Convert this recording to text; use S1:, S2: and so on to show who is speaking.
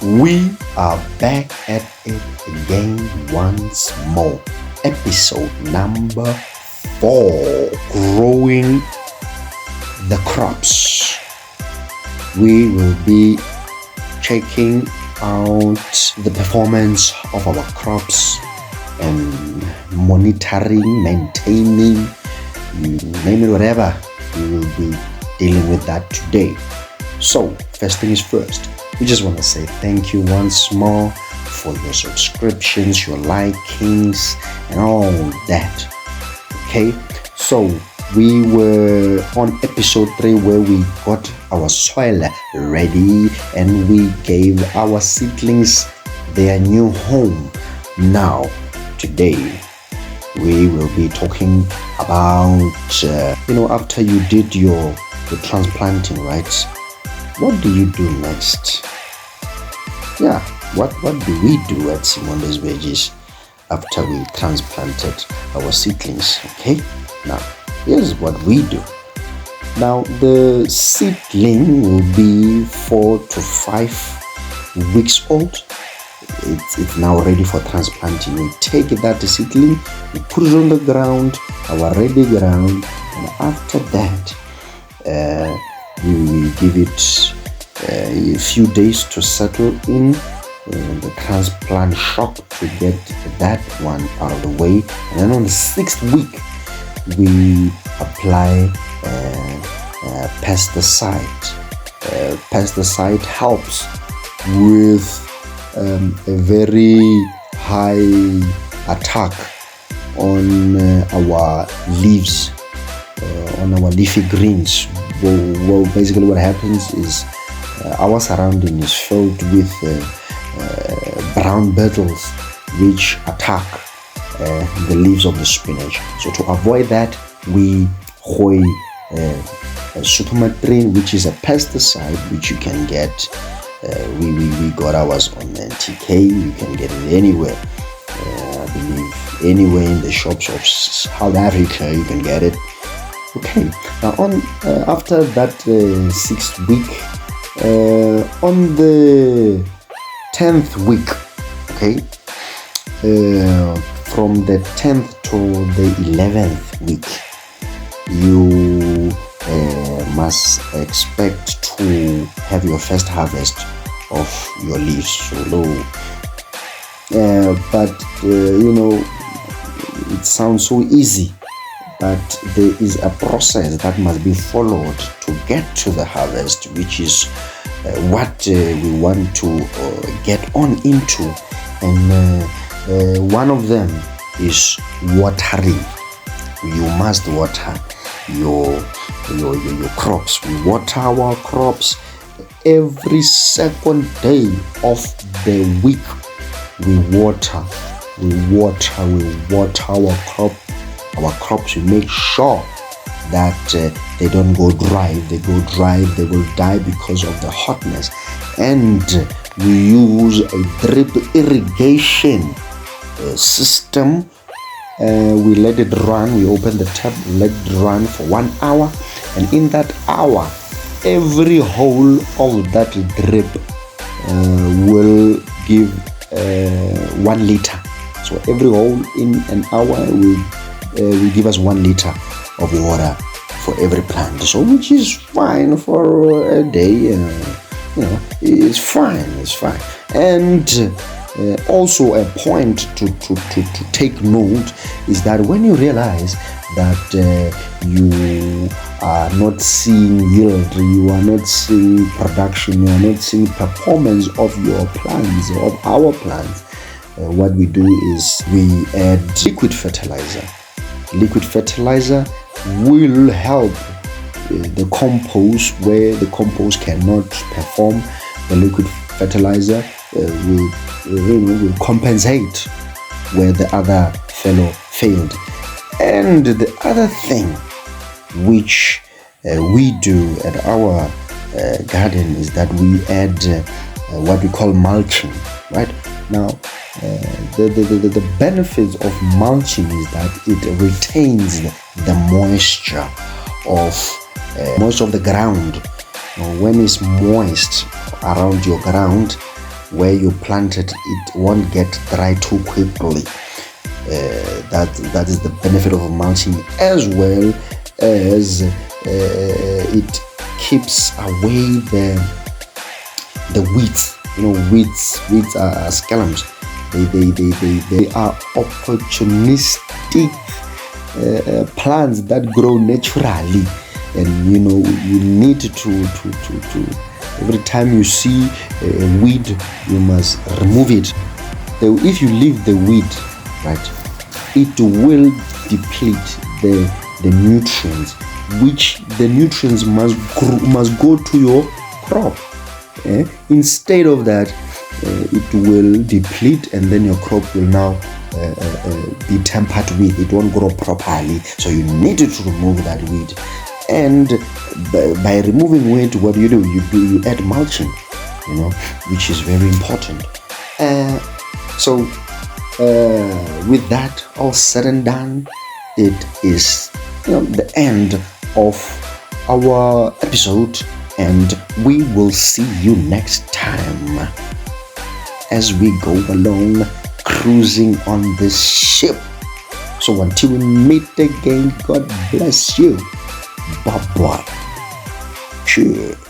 S1: We are back at it again once more. Episode number 4, Growing the Crops. We will be checking out the performance of our crops and monitoring, maintaining, you name it, whatever. We will be dealing with that today. So, first thing is first. We just want to say thank you once more for your subscriptions, your likings, and all that. Okay, so we were on episode 3 where we got our soil ready and we gave our seedlings their new home. Now, today, we will be talking about, after you did your transplanting, right? What do you do next? Yeah, what do we do at Simonde's Veggies after we transplanted our seedlings? Okay, now here's what we do. Now the seedling will be 4 to 5 weeks old. It's now ready for transplanting. We take that seedling, we put it on the ground, our ready ground, and after that, we give it a few days to settle in the transplant shock to get that one out of the way. And then on the 6th week, we apply pesticide. Pesticide helps with a very high attack on our leaves, on our leafy greens. Well, basically what happens is our surrounding is filled with brown beetles which attack the leaves of the spinach. So to avoid that, we hoy supermatrine, which is a pesticide which you can get. We got ours on TK. You can get it anywhere. I believe anywhere in the shops of South Africa you can get it. Okay, now on after that 6th week, on the 10th week, okay, from the 10th to the 11th week, you must expect to have your first harvest of your leaves. So but it sounds so easy. But there is a process that must be followed to get to the harvest, which is what we want to get on into. And one of them is watering. You must water your crops. We water our crops every second day of the week. We water our crops. We make sure that they don't go dry. If they go dry, they will die because of the hotness. And we use a drip irrigation system. We let it run. We open the tap, let it run for 1 hour, and in that hour, every hole of that drip will give 1 liter. So every hole in an hour will give us 1 liter of water for every plant. So which is fine for a day. It's fine. And also a point to take note is that when you realize that you are not seeing yield, you are not seeing production, you are not seeing performance of your plants, of our plants, what we do is we add liquid fertilizer. Liquid fertilizer will help the compost where the compost cannot perform. The liquid fertilizer will compensate where the other fellow failed. And the other thing which we do at our garden is that we add what we call mulching, right? Now, the benefits of mulching is that it retains the moisture of the ground. When it's moist around your ground, where you planted, it won't get dry too quickly. That is the benefit of mulching, as well as it keeps away the weeds. Weeds are scalums. They are opportunistic plants that grow naturally, and you need to every time you see a weed, you must remove it. If you leave the weed, right, it will deplete the nutrients, which the nutrients must go to your crop. Instead of that, it will deplete, and then your crop will now be tampered with. It won't grow properly, so you need to remove that weed. And by removing weed, what do? You add mulching, which is very important. So with that all said and done, it is the end of our episode, and we will see you next time as we go along cruising on this ship. So until we meet again, God bless you. Bye bye. Cheers.